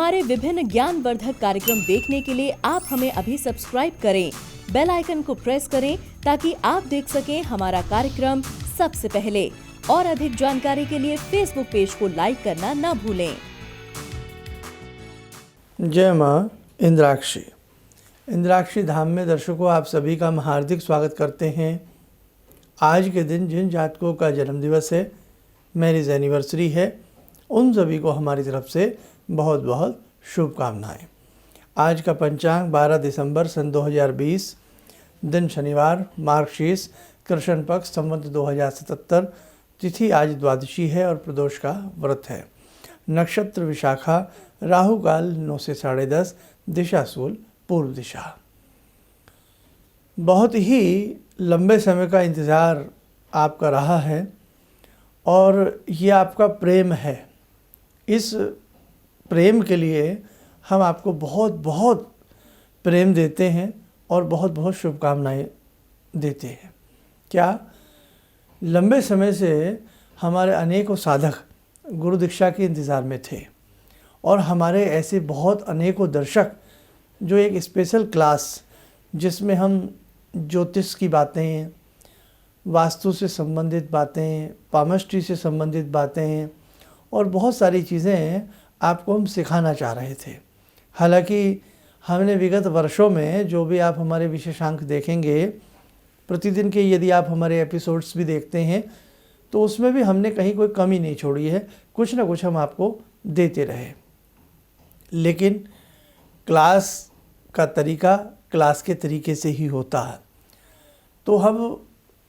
हमारे विभिन्न ज्ञानवर्धक कार्यक्रम देखने के लिए आप हमें अभी सब्सक्राइब करें, बेल आइकन को प्रेस करें ताकि आप देख सकें हमारा कार्यक्रम सबसे पहले। और अधिक जानकारी के लिए फेसबुक पेज को लाइक करना न भूलें। जय माँ इंद्राक्षी। इंद्राक्षी धाम में दर्शकों आप सभी का हम हार्दिक स्वागत करते हैं। आज के दिन जिन जातकों का जन्मदिवस है, मैरिज एनिवर्सरी है, उन सभी को हमारी तरफ से बहुत बहुत शुभकामनाएं। आज का पंचांग 12 दिसंबर सन 2020, दिन शनिवार, मार्गशीर्ष कृष्ण पक्ष संवत 2077, तिथि आज द्वादशी है और प्रदोष का व्रत है। नक्षत्र विशाखा, राहु काल 9 से 10:30, दिशा सूल पूर्व दिशा। बहुत ही लंबे समय का इंतज़ार आपका रहा है और ये आपका प्रेम है। इस प्रेम के लिए हम आपको बहुत बहुत प्रेम देते हैं और बहुत बहुत शुभकामनाएं देते हैं। क्या लंबे समय से हमारे अनेकों साधक गुरु दीक्षा के इंतज़ार में थे और हमारे ऐसे बहुत अनेकों दर्शक जो एक स्पेशल क्लास जिसमें हम ज्योतिष की बातें, वास्तु से संबंधित बातें, पामस्ट्री से संबंधित बातें और बहुत सारी चीज़ें आपको हम सिखाना चाह रहे थे। हालांकि हमने विगत वर्षों में जो भी आप हमारे विशेषांक देखेंगे, प्रतिदिन के यदि आप हमारे एपिसोड्स भी देखते हैं तो उसमें भी हमने कहीं कोई कमी नहीं छोड़ी है। कुछ ना कुछ हम आपको देते रहे, लेकिन क्लास का तरीका क्लास के तरीके से ही होता है। तो हम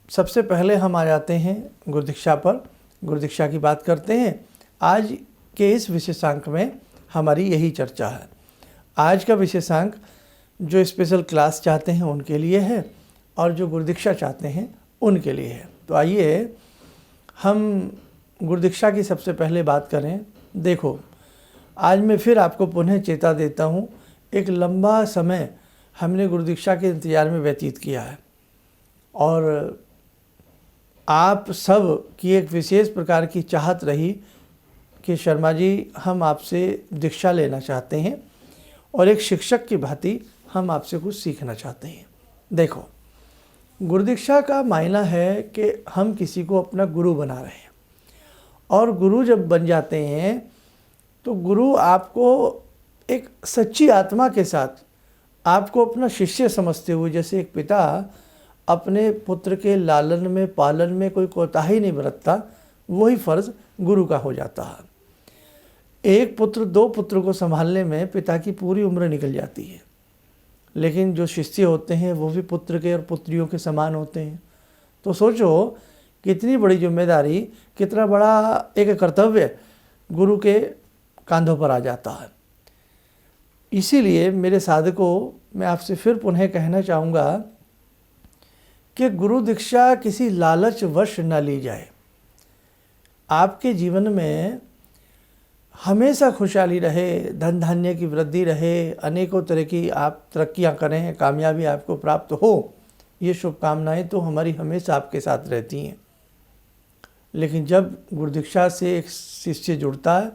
सबसे पहले हम आ जाते हैं गुरु दीक्षा पर, गुरु दीक्षा की बात करते हैं। आज के इस विशेषांक में हमारी यही चर्चा है। आज का विशेषांक जो स्पेशल क्लास चाहते हैं उनके लिए है और जो गुरु दीक्षा चाहते हैं उनके लिए है। तो आइए हम गुरु दीक्षा की सबसे पहले बात करें। देखो, आज मैं फिर आपको पुनः चेता देता हूँ, एक लंबा समय हमने गुरु दीक्षा के इंतज़ार में व्यतीत किया है और आप सब की एक विशेष प्रकार की चाहत रही कि शर्मा जी हम आपसे दीक्षा लेना चाहते हैं और एक शिक्षक की भांति हम आपसे कुछ सीखना चाहते हैं। देखो, गुरु दीक्षा का मायना है कि हम किसी को अपना गुरु बना रहे हैं और गुरु जब बन जाते हैं तो गुरु आपको एक सच्ची आत्मा के साथ आपको अपना शिष्य समझते हुए, जैसे एक पिता अपने पुत्र के लालन में पालन में कोई कोताही नहीं बरतता, वही फ़र्ज़ गुरु का हो जाता है। एक पुत्र 2 पुत्र को संभालने में पिता की पूरी उम्र निकल जाती है, लेकिन जो शिष्य होते हैं वो भी पुत्र के और पुत्रियों के समान होते हैं। तो सोचो कितनी बड़ी जिम्मेदारी, कितना बड़ा एक कर्तव्य गुरु के कांधों पर आ जाता है। इसीलिए मेरे साधकों, मैं आपसे फिर पुनः कहना चाहूँगा कि गुरु दीक्षा किसी लालच वश न ली जाए। आपके जीवन में हमेशा खुशहाली रहे, धन धान्य की वृद्धि रहे, अनेकों तरह की आप तरक्कियां करें, कामयाबी आपको प्राप्त हो, ये शुभकामनाएं तो हमारी हमेशा आपके साथ रहती हैं। लेकिन जब गुरु दीक्षा से एक शिष्य जुड़ता है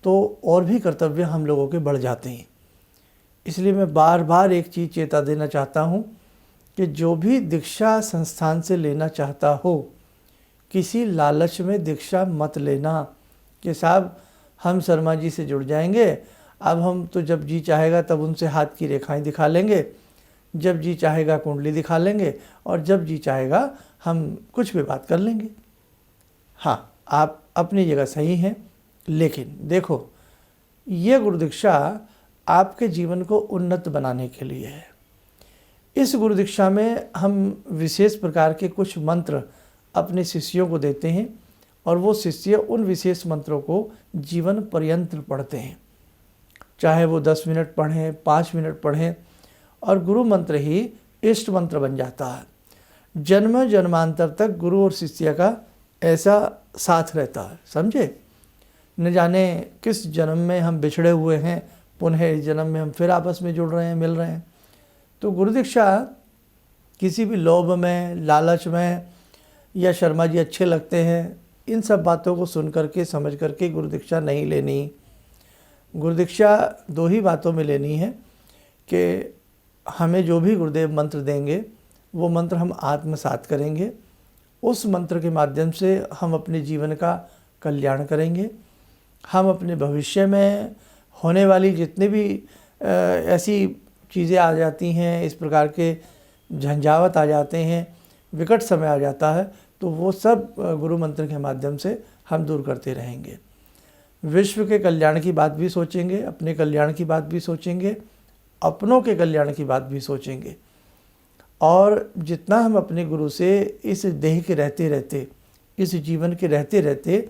तो और भी कर्तव्य हम लोगों के बढ़ जाते हैं। इसलिए मैं बार बार एक चीज़ चेता देना चाहता हूँ कि जो भी दीक्षा संस्थान से लेना चाहता हो, किसी लालच में दीक्षा मत लेना कि साहब हम शर्मा जी से जुड़ जाएंगे, अब हम तो जब जी चाहेगा तब उनसे हाथ की रेखाएं दिखा लेंगे, जब जी चाहेगा कुंडली दिखा लेंगे और जब जी चाहेगा हम कुछ भी बात कर लेंगे। हाँ, आप अपनी जगह सही हैं, लेकिन देखो, ये गुरु दीक्षा आपके जीवन को उन्नत बनाने के लिए है। इस गुरु दीक्षा में हम विशेष प्रकार के कुछ मंत्र अपने शिष्यों को देते हैं और वो शिष्य उन विशेष मंत्रों को जीवन पर्यंत पढ़ते हैं, चाहे वो 10 मिनट पढ़ें, 5 मिनट पढ़ें, और गुरु मंत्र ही इष्ट मंत्र बन जाता है। जन्म जन्मांतर तक गुरु और शिष्य का ऐसा साथ रहता है, समझे। न जाने किस जन्म में हम बिछड़े हुए हैं, पुनः इस जन्म में हम फिर आपस में जुड़ रहे हैं, मिल रहे हैं। तो गुरु दीक्षा किसी भी लोभ में, लालच में या शर्मा जी अच्छे लगते हैं, इन सब बातों को सुन करके समझ करके गुरु दीक्षा नहीं लेनी। गुरुदीक्षा 2 ही बातों में लेनी है कि हमें जो भी गुरुदेव मंत्र देंगे वो मंत्र हम आत्मसात करेंगे, उस मंत्र के माध्यम से हम अपने जीवन का कल्याण करेंगे। हम अपने भविष्य में होने वाली जितनी भी ऐसी चीज़ें आ जाती हैं, इस प्रकार के झंझावत आ जाते हैं, विकट समय आ जाता है, तो वो सब गुरु मंत्र के माध्यम से हम दूर करते रहेंगे। विश्व के कल्याण की बात भी सोचेंगे, अपने कल्याण की बात भी सोचेंगे, अपनों के कल्याण की बात भी सोचेंगे। और जितना हम अपने गुरु से इस देह के रहते रहते, इस जीवन के रहते रहते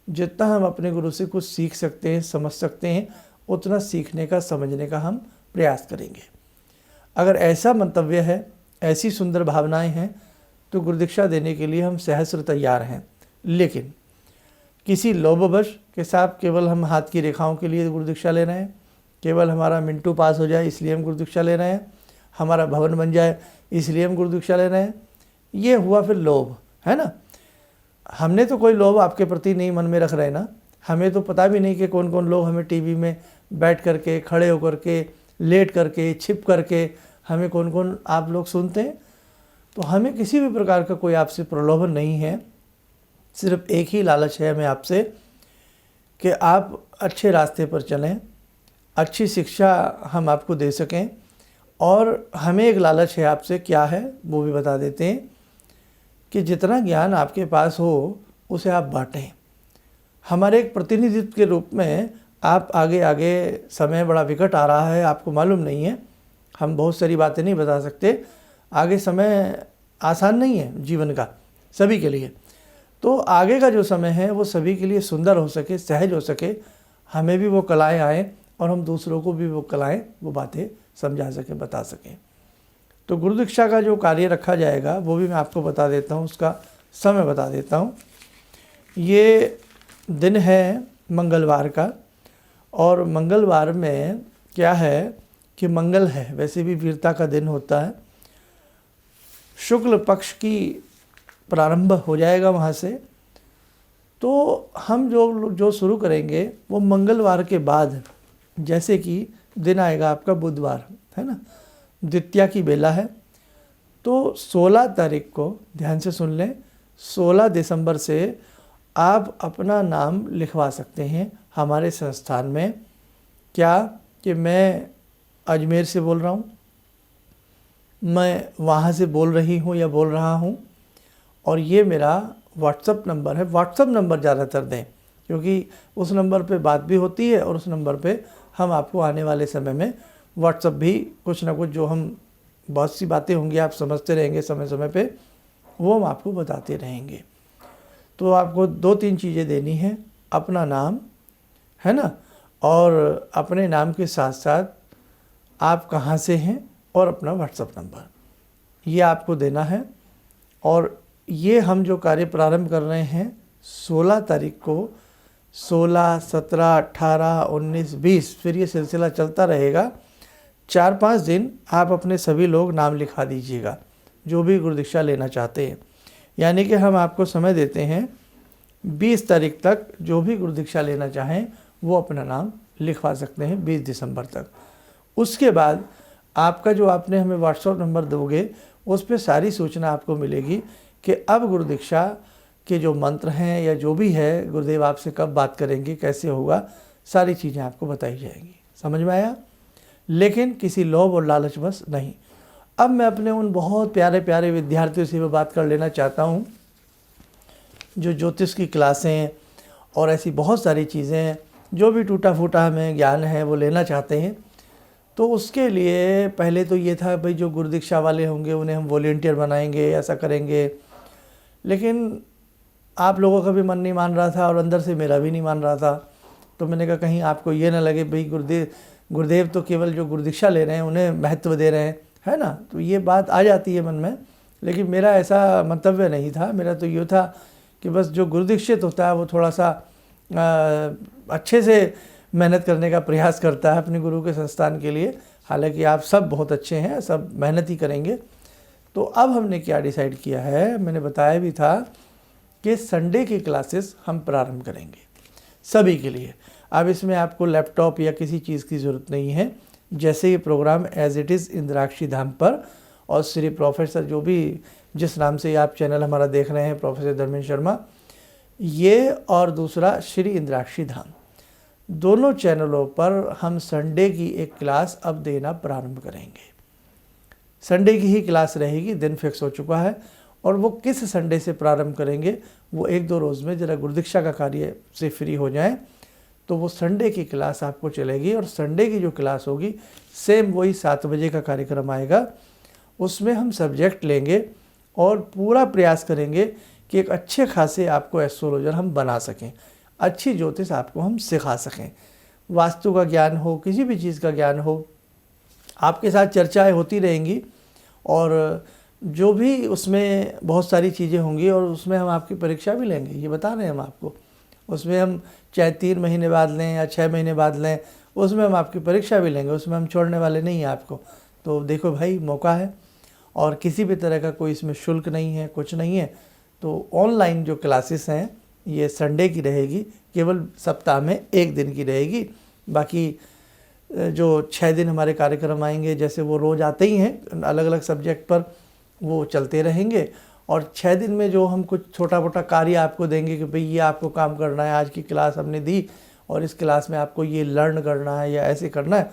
जितना हम अपने गुरु से कुछ सीख सकते हैं, समझ सकते हैं, उतना सीखने का, समझने का हम प्रयास करेंगे। अगर ऐसा मंतव्य है, ऐसी सुंदर भावनाएं हैं, तो गुरुदीक्षा देने के लिए हम सहस्र तैयार हैं। लेकिन किसी लोभवश के साथ केवल हम हाथ की रेखाओं के लिए गुरुदीक्षा ले रहे हैं, केवल हमारा मिनटू पास हो जाए इसलिए हम गुरुदीक्षा ले रहे हैं, हमारा भवन बन जाए इसलिए हम गुरुदीक्षा ले रहे हैं, ये हुआ फिर लोभ, है ना। हमने तो कोई लोभ आपके प्रति नहीं मन में रख रहे ना। हमें तो पता भी नहीं कि कौन कौन लोग हमें टीवी में बैठ करके, खड़े होकर के, लेट करके, छिप करके हमें कौन कौन आप लोग सुनते हैं। तो हमें किसी भी प्रकार का कोई आपसे प्रलोभन नहीं है। सिर्फ एक ही लालच है हमें आपसे कि आप अच्छे रास्ते पर चलें, अच्छी शिक्षा हम आपको दे सकें। और हमें एक लालच है आपसे, क्या है वो भी बता देते हैं, कि जितना ज्ञान आपके पास हो उसे आप बांटें। हमारे एक प्रतिनिधित्व के रूप में आप आगे आगे, समय बड़ा विकट आ रहा है, आपको मालूम नहीं है, हम बहुत सारी बातें नहीं बता सकते। आगे समय आसान नहीं है जीवन का सभी के लिए। तो आगे का जो समय है वो सभी के लिए सुंदर हो सके, सहज हो सके, हमें भी वो कलाएँ आएँ और हम दूसरों को भी वो कलाएँ, वो बातें समझा सकें, बता सकें। तो गुरुदीक्षा का जो कार्य रखा जाएगा वो भी मैं आपको बता देता हूँ, उसका समय बता देता हूँ। ये दिन है मंगलवार का, और मंगलवार में क्या है कि मंगल है, वैसे भी वीरता का दिन होता है। शुक्ल पक्ष की प्रारंभ हो जाएगा वहाँ से। तो हम जो शुरू करेंगे वो मंगलवार के बाद, जैसे कि दिन आएगा आपका बुधवार, है ना, द्वितीया की बेला है। तो 16 तारीख को, ध्यान से सुन लें, 16 दिसंबर से आप अपना नाम लिखवा सकते हैं हमारे संस्थान में। क्या कि मैं अजमेर से बोल रहा हूँ, मैं वहाँ से बोल रही हूँ या बोल रहा हूँ, और ये मेरा व्हाट्सअप नंबर है। व्हाट्सअप नंबर ज़्यादातर दें, क्योंकि उस नंबर पे बात भी होती है और उस नंबर पे हम आपको आने वाले समय में व्हाट्सअप भी कुछ ना कुछ, जो हम बहुत सी बातें होंगी आप समझते रहेंगे समय समय पे, वो हम आपको बताते रहेंगे। तो आपको 2-3 चीज़ें देनी है, अपना नाम, है ना, और अपने नाम के साथ साथ आप कहाँ से हैं और अपना व्हाट्सअप नंबर, ये आपको देना है। और ये हम जो कार्य प्रारंभ कर रहे हैं 16 तारीख को, 16, 17, 18, 19, 20, फिर ये सिलसिला चलता रहेगा। 4-5 दिन आप अपने सभी लोग नाम लिखा दीजिएगा जो भी गुरुदीक्षा लेना चाहते हैं। यानी कि हम आपको समय देते हैं 20 तारीख तक, जो भी गुरुदीक्षा लेना चाहें वो अपना नाम लिखवा सकते हैं 20 दिसंबर तक। उसके बाद आपका जो आपने हमें व्हाट्सएप नंबर दोगे उस पर सारी सूचना आपको मिलेगी कि अब गुरुदीक्षा के जो मंत्र हैं या जो भी है, गुरुदेव आपसे कब बात करेंगे, कैसे होगा, सारी चीज़ें आपको बताई जाएंगी। समझ में आया? लेकिन किसी लोभ और लालचवश नहीं। अब मैं अपने उन बहुत प्यारे प्यारे विद्यार्थियों से भी बात कर लेना चाहता हूँ जो ज्योतिष की क्लासें और ऐसी बहुत सारी चीज़ें, जो भी टूटा फूटा हमें ज्ञान है वो लेना चाहते हैं। तो उसके लिए पहले तो ये था भाई, जो गुरुदीक्षा वाले होंगे उन्हें हम वॉलेंटियर बनाएंगे, ऐसा करेंगे। लेकिन आप लोगों का भी मन नहीं मान रहा था और अंदर से मेरा भी नहीं मान रहा था। तो मैंने कहा कहीं आपको ये ना लगे भाई गुरुदेव तो केवल जो गुरुदीक्षा ले रहे हैं उन्हें महत्व दे रहे हैं, है ना। तो ये बात आ जाती है मन में, लेकिन मेरा ऐसा मंतव्य नहीं था। मेरा तो ये था कि बस जो गुरुदीक्षित होता है वो थोड़ा सा अच्छे से मेहनत करने का प्रयास करता है अपने गुरु के संस्थान के लिए। हालांकि आप सब बहुत अच्छे हैं, सब मेहनत ही करेंगे। तो अब हमने क्या डिसाइड किया है, मैंने बताया भी था कि संडे की क्लासेस हम प्रारंभ करेंगे सभी के लिए। अब इसमें आपको लैपटॉप या किसी चीज़ की ज़रूरत नहीं है। जैसे ये program as it is Indrakshi Dham पर, और श्री प्रोफेसर जो भी जिस नाम से आप चैनल हमारा देख रहे हैं, प्रोफेसर धर्मेंद्र शर्मा, ये और दूसरा श्री इंद्राक्षी धाम, दोनों चैनलों पर हम संडे की एक क्लास अब देना प्रारंभ करेंगे। संडे की ही क्लास रहेगी, दिन फिक्स हो चुका है। और वो किस संडे से प्रारंभ करेंगे, वो 1-2 रोज़ में ज़रा गुरुदीक्षा का कार्य से फ्री हो जाएं तो वो संडे की क्लास आपको चलेगी। और संडे की जो क्लास होगी सेम वही 7 बजे का कार्यक्रम आएगा। उसमें हम सब्जेक्ट लेंगे और पूरा प्रयास करेंगे कि एक अच्छे खासे आपको एस्ट्रोलॉजर हम बना सकें, अच्छी ज्योतिष आपको हम सिखा सकें। वास्तु का ज्ञान हो, किसी भी चीज़ का ज्ञान हो, आपके साथ चर्चाएं होती रहेंगी और जो भी उसमें बहुत सारी चीज़ें होंगी। और उसमें हम आपकी परीक्षा भी लेंगे, ये बता रहे हैं हम आपको। उसमें हम चाहे 3 महीने बाद लें या 6 महीने बाद लें, उसमें हम आपकी परीक्षा भी लेंगे, उसमें हम छोड़ने वाले नहीं हैं आपको। तो देखो भाई, मौका है और किसी भी तरह का कोई इसमें शुल्क नहीं है, कुछ नहीं है। तो ऑनलाइन जो क्लासेस हैं ये संडे की रहेगी, केवल सप्ताह में 1 दिन की रहेगी। बाकी जो 6 दिन हमारे कार्यक्रम आएंगे, जैसे वो रोज़ आते ही हैं अलग अलग सब्जेक्ट पर, वो चलते रहेंगे। और 6 दिन में जो हम कुछ छोटा मोटा कार्य आपको देंगे कि भाई ये आपको काम करना है, आज की क्लास हमने दी और इस क्लास में आपको ये लर्न करना है या ऐसे करना है,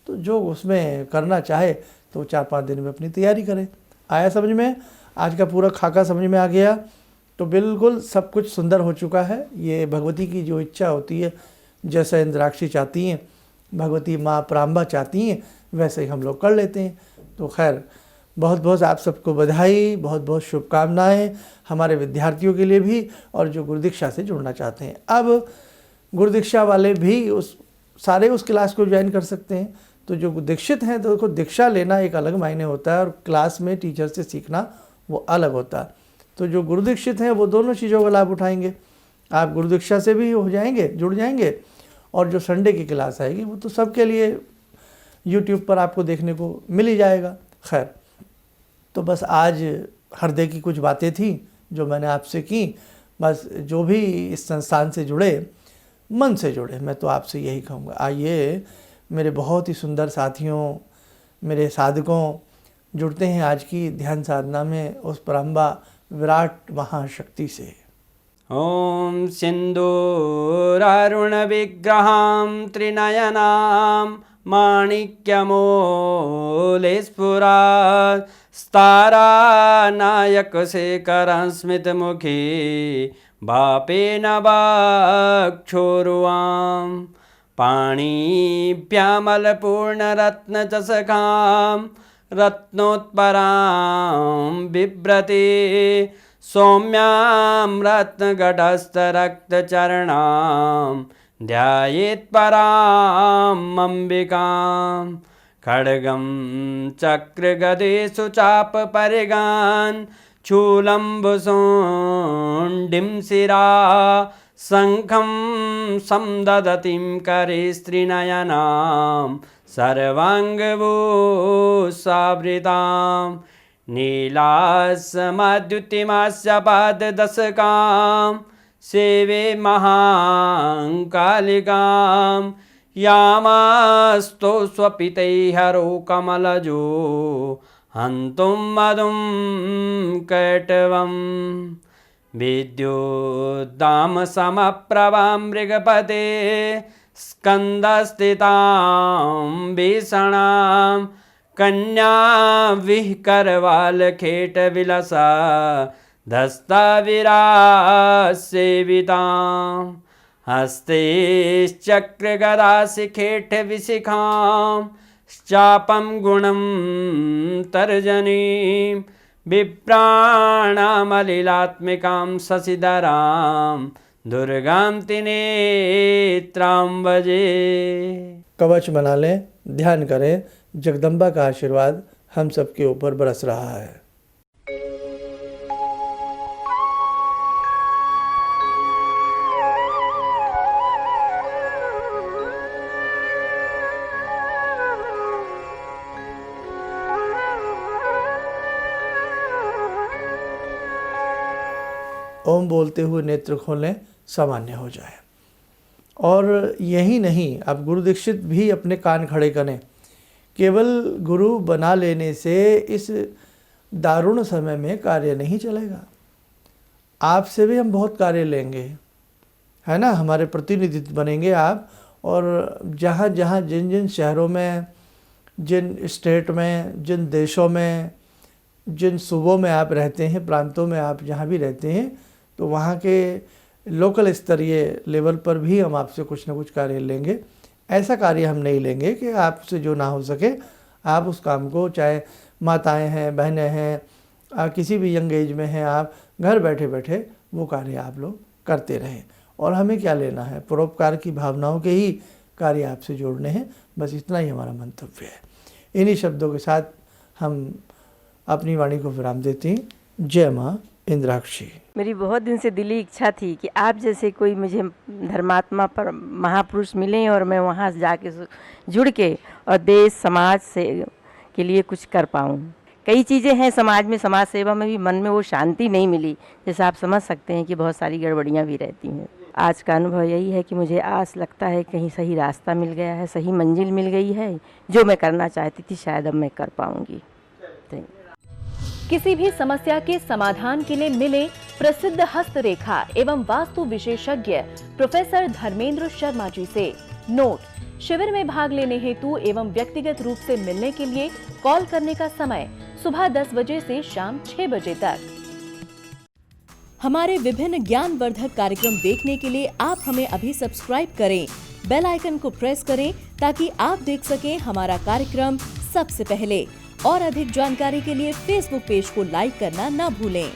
तो जो उसमें करना चाहे तो 4-5 दिन में अपनी तैयारी करें। आया समझ में? आज का पूरा खाका समझ में आ गया? तो बिल्कुल सब कुछ सुंदर हो चुका है। ये भगवती की जो इच्छा होती है, जैसा इंद्राक्षी चाहती हैं, भगवती माँ प्राम्बा चाहती हैं, वैसे ही हम लोग कर लेते हैं। तो खैर, बहुत बहुत आप सबको बधाई, बहुत बहुत शुभकामनाएं हमारे विद्यार्थियों के लिए भी और जो गुरुदीक्षा से जुड़ना चाहते हैं। अब गुरुदीक्षा वाले भी उस क्लास को ज्वाइन कर सकते हैं। तो जो दीक्षित हैं, तो देखो, दीक्षा लेना एक अलग मायने होता है और क्लास में टीचर से सीखना वो अलग होता है। तो जो गुरुदीक्षित हैं वो दोनों चीज़ों का लाभ उठाएंगे। आप गुरुदीक्षा से भी हो जाएंगे, जुड़ जाएंगे, और जो संडे की क्लास आएगी वो तो सबके लिए यूट्यूब पर आपको देखने को मिल ही जाएगा। खैर, तो बस आज हृदय की कुछ बातें थी जो मैंने आपसे की। बस जो भी इस संस्थान से जुड़े, मन से जुड़े, मैं तो आपसे यही कहूँगा। आइए मेरे बहुत ही सुंदर साथियों, मेरे साधकों, जुड़ते हैं आज की ध्यान साधना में उस प्राम्बा विराट महाशक्ति से। ॐ सिन्दूरारुणविग्रहां त्रिनयनां माणिक्यमूलस्फुरात् स्तारानायकशेखरं स्मितमुखी भापेन वक्षोरुवां पाणिभ्यामलपूर्णरत्नचषकां रत्नोत्परां बिभ्रति सौम्यां रत्नगटस्थरक्तचरणां ध्यायेत् पराम् अम्बिकां खड्गं चक्रगदेषु चापपरिगान् चूलम्बुशोण्डिं शिरा शङ्खं समदधतीं करे स्त्रीनयनां सर्वाङ्गभूषावृतां नीलासमद्युतिमास्य पाददशकां सेवे महाकालिकां यामास्तो स्वपितैहरो कमलजो हन्तुं मधुं कैटवं विद्युद्दामसमप्रभां मृगपते स्कन्दस्थितां भीषणां कन्या विहकरवालखेटविलसा धस्ताविरासेवितां हस्तेश्चक्रगदाशिखेटविशिखां चापं गुणं तर्जनीं विप्राणामलिलात्मिकां शशिधरां दुर्गां त्रिनेत्रां भजे। कवच बना लें, ध्यान करें, जगदम्बा का आशीर्वाद हम सबके ऊपर बरस रहा है। ओम बोलते हुए नेत्र खोलें, सामान्य हो जाए। और यही नहीं, अब गुरु दीक्षित भी अपने कान खड़े करें। केवल गुरु बना लेने से इस दारुण समय में कार्य नहीं चलेगा। आपसे भी हम बहुत कार्य लेंगे, है ना, हमारे प्रतिनिधित्व बनेंगे आप। और जहाँ जहाँ जिन जिन शहरों में, जिन स्टेट में, जिन देशों में, जिन सूबों में आप रहते हैं, प्रांतों में आप जहाँ भी रहते हैं, तो वहाँ के लोकल स्तरीय लेवल पर भी हम आपसे कुछ ना कुछ कार्य लेंगे। ऐसा कार्य हम नहीं लेंगे कि आपसे जो ना हो सके, आप उस काम को, चाहे माताएं हैं, बहनें हैं, किसी भी यंग एज में हैं, आप घर बैठे बैठे वो कार्य आप लोग करते रहें। और हमें क्या लेना है, परोपकार की भावनाओं के ही कार्य आपसे जोड़ने हैं। बस इतना ही हमारा मंतव्य है। इन्हीं शब्दों के साथ हम अपनी वाणी को विराम देते हैं। जय माँ इंद्राक्षी। मेरी बहुत दिन से दिली इच्छा थी कि आप जैसे कोई मुझे धर्मात्मा पर महापुरुष मिलें और मैं वहाँ जाके जुड़ के और देश समाज से के लिए कुछ कर पाऊँ। कई चीज़ें हैं समाज में, समाज सेवा में भी मन में वो शांति नहीं मिली। जैसे आप समझ सकते हैं कि बहुत सारी गड़बड़ियाँ भी रहती हैं। आज का अनुभव यही है कि मुझे आस लगता है कहीं सही रास्ता मिल गया है, सही मंजिल मिल गई है। जो मैं करना चाहती थी शायद अब मैं कर पाऊँगी। किसी भी समस्या के समाधान के लिए मिले प्रसिद्ध हस्तरेखा एवं वास्तु विशेषज्ञ प्रोफेसर धर्मेंद्र शर्मा जी से। नोट: शिविर में भाग लेने हेतु एवं व्यक्तिगत रूप से मिलने के लिए कॉल करने का समय सुबह 10 बजे से शाम 6 बजे तक। हमारे विभिन्न ज्ञानवर्धक कार्यक्रम देखने के लिए आप हमें अभी सब्सक्राइब करें, बेल आइकन को प्रेस करें ताकि आप देख सकें हमारा कार्यक्रम सबसे पहले। और अधिक जानकारी के लिए फेसबुक पेज को लाइक करना न भूलें।